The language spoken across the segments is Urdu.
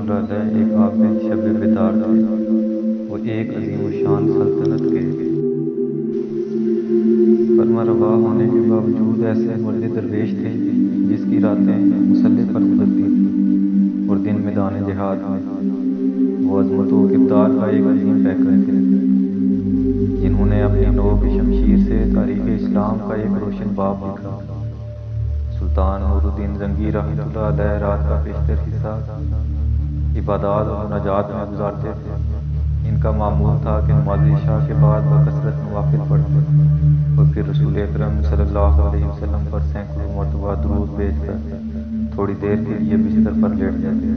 اللہ علیہ ایک عابد شب بیدار تھے۔ وہ ایک عظیم الشان سلطنت کے فرما روا ہونے کے باوجود ایسے مرد درویش تھے جس کی راتیں مسلح پر گزرتی تھیں اور دن میدان جہاد میں۔ وہ عظمت و اقتدار کا ایک عظیم پیکر تھے جنہوں نے اپنی نوک شمشیر سے تاریخ اسلام کا ایک روشن باب لکھا۔ سلطان نور الدین زنگی رحمۃ اللہ علیہ رات کا بیشتر حصہ عبادات اور مناجات میں گزارتے تھے۔ ان کا معمول تھا کہ نماز عشاء کے بعد بکثرت نوافل پڑھتے اور پھر رسول اکرم صلی اللہ علیہ وسلم پر سینکڑوں مرتبہ درود بھیج کر تھوڑی دیر کے لیے بستر پر لیٹ جاتے۔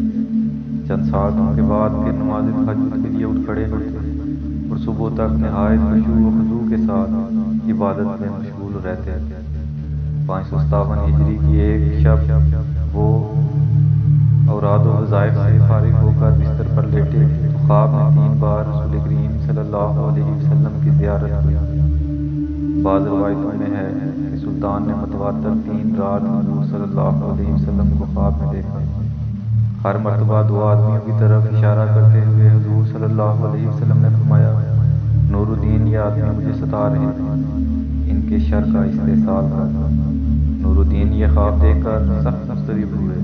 چند ساعتوں کے بعد پھر نماز تہجد کے لیے اٹھ کھڑے ہوتے اور صبح تک نہایت خشوع و خضوع کے ساتھ عبادت میں مشغول رہتے۔ 557 ہجری کی ایک شب وہ اوراد و وظائف سے فارغ ہو کر بستر پر لیٹے تو خواب میں 3 بار رسول کریم صلی اللہ علیہ وسلم کی زیارت ہوئی۔ بعض روایتوں میں ہے کہ سلطان نے متواتر 3 رات حضور صلی اللہ علیہ وسلم کو خواب میں دیکھا۔ ہر مرتبہ 2 آدمیوں کی طرف اشارہ کرتے ہوئے حضور صلی اللہ علیہ وسلم نے فرمایا، نور الدین یہ آدمی مجھے ستا رہے ہیں، ان کے شر کا استحصال کر۔ نور الدین یہ خواب دیکھ کر سخت مضطرب ہوئے،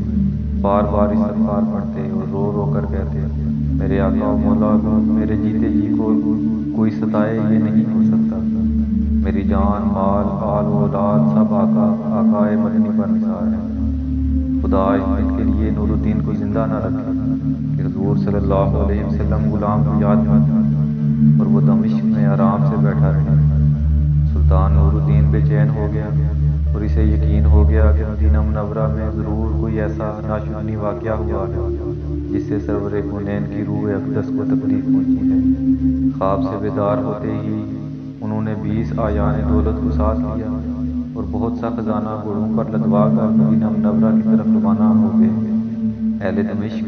بار بار استغفار پڑھتے اور رو رو کر کہتے، میرے آقا و مولا کو میرے جیتے جی کو کوئی ستائے یہ نہیں ہو سکتا۔ میری جان، مال، آل و اولاد سب آقائے مدنی پر نثار ہے۔ خدا اس دن کے لیے نور الدین کو زندہ نہ رکھے کہ حضور صلی اللہ علیہ وسلم غلام کو یاد کرتے اور وہ دمشق میں آرام سے بیٹھا رہے۔ سلطان نور الدین بے چین ہو گیا اور اسے یقین ہو گیا کہ مدینہ منورہ میں ضرور کوئی ایسا ناشکرنی واقعہ ہوا ہے جس سے سرور کونین کی روح اقدس کو تکلیف پہنچی ہے۔ خواب سے بیدار ہوتے ہی انہوں نے 20 آیان دولت کو ساتھ لیا اور بہت سا خزانہ گھوڑوں پر لدوا کر مدینہ منورہ کی طرف روانہ ہو گئے۔ اہل دمشق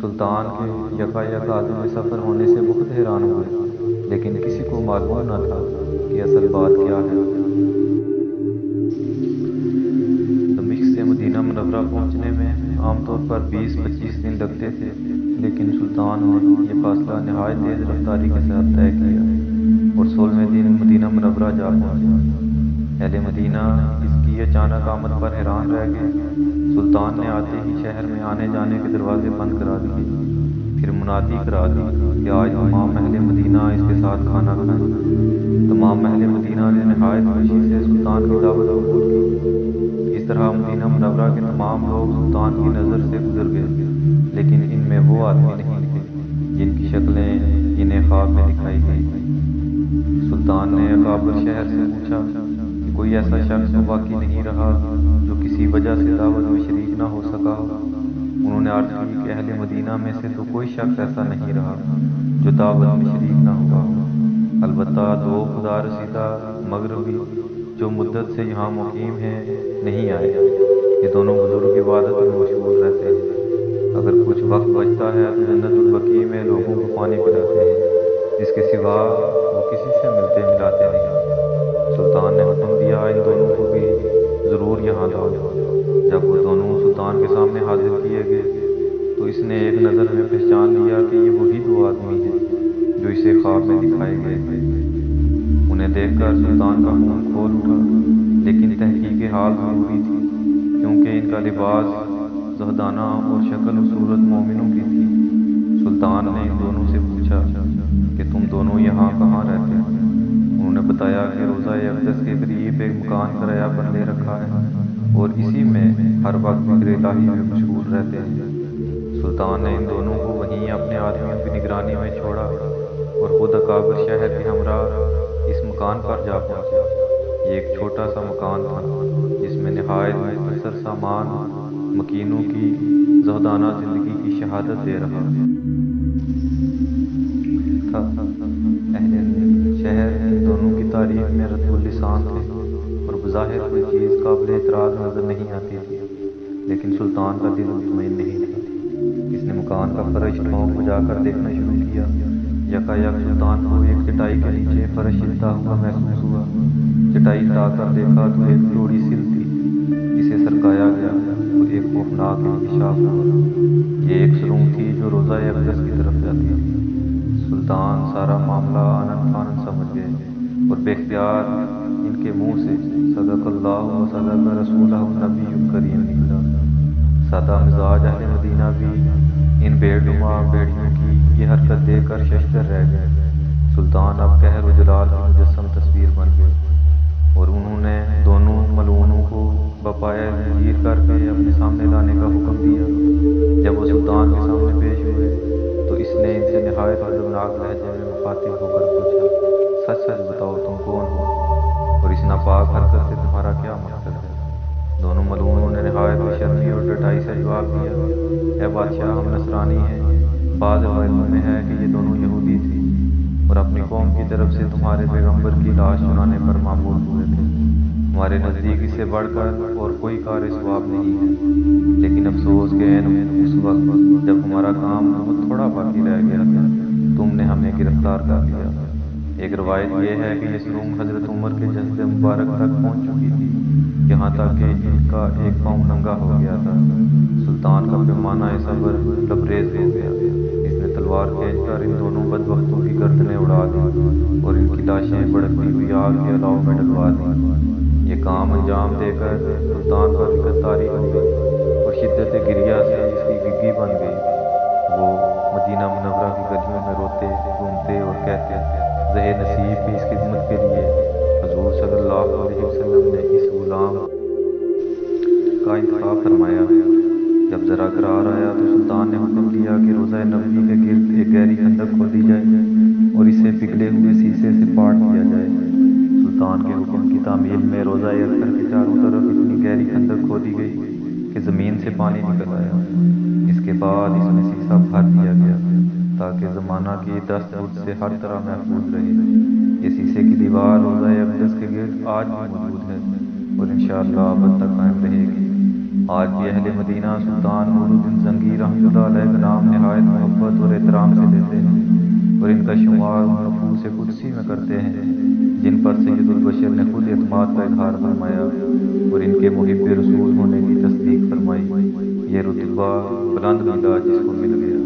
سلطان کے یکایک عالم سفر ہونے سے بہت حیران ہوئے، لیکن کسی کو معلوم نہ تھا کہ اصل بات کیا ہے۔ دمشق سے مدینہ منورہ پہنچنے میں عام طور پر 20-25 دن لگتے تھے، لیکن سلطان نے یہ فاصلہ نہایت تیز رفتاری کے ساتھ طے کیا اور 16ویں دن مدینہ منورہ جا پہنچے۔ اہل مدینہ اس کی اچانک آمد پر حیران رہ گئے۔ سلطان نے آتے ہی شہر میں آنے جانے کے دروازے بند کرا دیے، پھر منادی کرا دی کہ آج تمام اہل مدینہ اس کے ساتھ کھانا کھائیں۔ تمام اہل مدینہ نے نہایت خوشی سے سلطان کی دعوت قبول کی۔ اس طرح مدینہ منورہ کے تمام لوگ سلطان کی نظر سے گزر گئے، لیکن ان میں وہ آدمی نہیں تھے جن کی شکلیں انہیں خواب میں دکھائی گئی۔ سلطان نے کابل شہر سے پوچھا کہ کوئی ایسا شخص باقی نہیں رہا جو کسی وجہ سے دعوت میں شریک نہ ہو سکا ہو۔ انہوں نے عرض کی کہ اہل مدینہ میں سے تو کوئی شخص ایسا نہیں رہا جو دعوت میں شریک نہ ہوا ہو، البتہ 2 خدا رسیدہ مغربی جو مدت سے یہاں مقیم ہیں نہیں آئے۔ یہ دونوں بزرگ عبادت میں مشغول رہتے ہیں، اگر کچھ وقت بچتا ہے تو جنت البقیع میں لوگوں کو پانی پلاتے ہیں، اس کے سوا وہ کسی سے ملتے ملاتے نہیں۔ سلطان نے حکم دیا ان دونوں کو بھی ضرور یہاں لاؤ۔ جب وہ دونوں سلطان کے سامنے حاضر کیے گئے تو اس نے ایک نظر میں پہچان لیا کہ یہ وہی 2 آدمی ہیں جو اسے خواب میں دکھائے گئے تھے۔ انہیں دیکھ کر سلطان کا خون کھول اٹھا، لیکن تحقیق حال ضروری تھی کیونکہ ان کا لباس زہدانہ اور شکل و صورت مومنوں کی تھی۔ سلطان نے ان دونوں سے پوچھا کہ تم دونوں یہاں کہاں رہتے ہیں؟ انہوں نے بتایا کہ روضہ اقدس کے قریب ایک مکان کرایہ پر لے رکھا ہے اور اسی میں ہر وقت ذکر الہی میں مشغول رہتے ہیں۔ سلطان نے ان دونوں کو وہیں اپنے آدمیوں کی نگرانی میں چھوڑا اور خود اکابر شہر کے ہمراہ اس مکان پر جا پہنچا۔ یہ ایک چھوٹا سا مکان تھا جس میں نہایت مختصر سامان مکینوں کی زہدانہ زندگی کی شہادت دے رہا تھا۔ اہل شہر ان دونوں کی تعریف میں رطب اللسان تھے اور بظاہر کوئی چیز قابل اعتراض نظر نہیں آتی تھی، لیکن سلطان کا دل مطمئن نہیں تھا۔ اس نے مکان کا فرش ٹھونک بجا کر دیکھنا شروع کیا۔ یکایک سلطان کو ایک چٹائی کے نیچے فرش ہلتا ہوا محسوس ہوا۔ چٹائی ہٹا کر دیکھا تو ایک چوڑی سل تھی جسے سرکایا گیا تو ایک خوفناک انکشاف ہوا۔ یہ ایک سرنگ تھی جو سارا معاملہ آنن فانن سمجھ گئے اور بے اختیار ان کے منہ سے صدق اللہ و صدق رسولہ النبی الکریم نکلا۔ سادہ مزاج اہل مدینہ بھی ان بھیڑ نما بھیڑیوں کی یہ حرکت دیکھ کر ششدر رہ گئے۔ سلطان اب قہر و جلال کی مجسم تصویر بن گئے اور انہوں نے دونوں ملعونوں کو بپایہ زنجیر کر کے اپنے سامنے لانے کا حکم دیا۔ جب وہ سلطان کے سامنے پیش ہوئے تو اس نے ان سے نہایت ادبناک لہجے میں مخاطب ہو کر پوچھا، سچ سچ بتاؤ تم کون ہو اور اس ناپاک حرکت سے تمہارا کیا مقصد ہے؟ دونوں ملعونوں نے نہایت بشرمی اور ڈٹائی سے جواب دیا، اے بادشاہ، ہم نصرانی ہیں۔ بعض روایتوں میں ہے کہ یہ دونوں یہودی تھے اور اپنی قوم کی طرف سے تمہارے پیغمبر کی لاش چرانے پر معمور ہوئے تھے۔ ہمارے نزدیک اس سے بڑھ کر اور کوئی کار ثواب نہیں ہے، لیکن افسوس کہ اس وقت جب ہمارا کام بہت تھوڑا باقی رہ گیا تھا تم نے ہمیں گرفتار کر لیا۔ ایک روایت یہ ہے کہ یہ سلوم حضرت عمر کے جسد مبارک تک پہنچ چکی تھی، یہاں تک کہ ان کا ایک پاؤں ننگا ہو گیا تھا۔ سلطان کا پیمانہ صبر لبریز ہو گیا۔ اس نے تلوار کھینچ کر ان دونوں بدبختوں کی گردنیں اڑا دی اور ان کی لاشیں بھڑکتی ہوئی آگ کے الاؤ میں ڈلوا دی۔ یہ کام انجام دے کر سلطان پر فکر طاری ہو گئی اور شدت گریہ سے اس کی گگی بن گئی۔ وہ مدینہ منورہ کی گلیوں میں روتے گھومتے اور کہتے، زہ نصیب کی اس خدمت کے لیے حضور صلی اللہ علیہ وسلم نے اس غلام کا انتخاب فرمایا۔ جب ذرا قرار آیا تو سلطان نے حکم دیا کہ روضہ نبوی کے گرد ایک گہری خندق کھودی جائے اور اسے پگھلے ہوئے سیسے سے پاٹ دیا جائے۔ سلطان کے حکم کی تعمیل میں روضہ اختر کے چاروں طرف اتنی گہری خندق کھودی گئی کہ زمین سے پانی نکل آیا۔ اس کے بعد اس میں سیسا بھر دیا گیا تاکہ زمانہ کی دست برد سے ہر طرح محفوظ رہے۔ یہ سیسے کی دیوار روضہ اقدس کے گرد آج بھی موجود ہے اور انشاءاللہ ابد تک قائم رہے گی۔ آج بھی اہل مدینہ سلطان نور الدین زنگی رحمۃ اللہ علیہ کا نام نہایت محبت اور احترام سے لیتے ہیں اور ان کا شمار ان نفوس قدسی میں کرتے ہیں جن پر سید البشر نے خود اعتماد کا اظہار فرمایا اور ان کے محب رسول ہونے کی تصدیق فرمائی۔ یہ رتبہ بلند ملا جس کو مل گیا۔